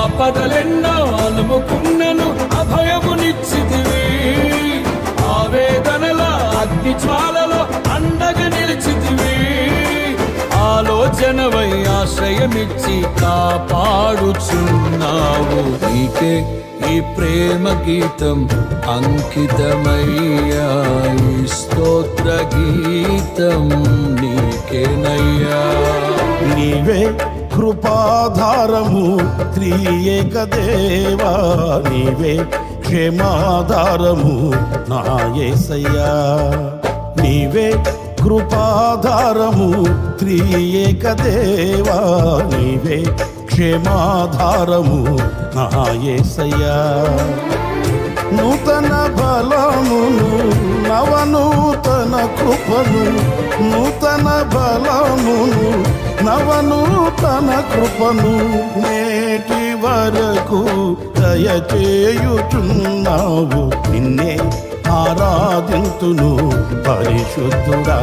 ఆపదలెన్నో అలుముకున్నను అభయమునిచ్చితివి. ఆవేదనల అగ్ని జ్వాలలో అండగా నిలిచితివి. ఆలోచనవై ఆశ్రయమిచ్చి కాపాడుచున్నావు. నీకే ఈ ప్రేమ గీతం అంకితమయ్యా. ఈ స్తోత్ర గీతం నీకేనయ్యా. నీవే కృపాధారము త్రియేక దేవా, నీవే క్షేమాధారము నా యేసయ్యా. నీవే కృపాధారము త్రియేక దేవా, నీవే క్షేమాధారము నా యేసయ్యా. నూతన బలమును నవనూతన కృపను, నూతన బలమును నవనూతన కృపను నేటి వరకు దయచేయుచున్నావు. నిన్నే ఆరాధింతును పరిశుద్ధుడా.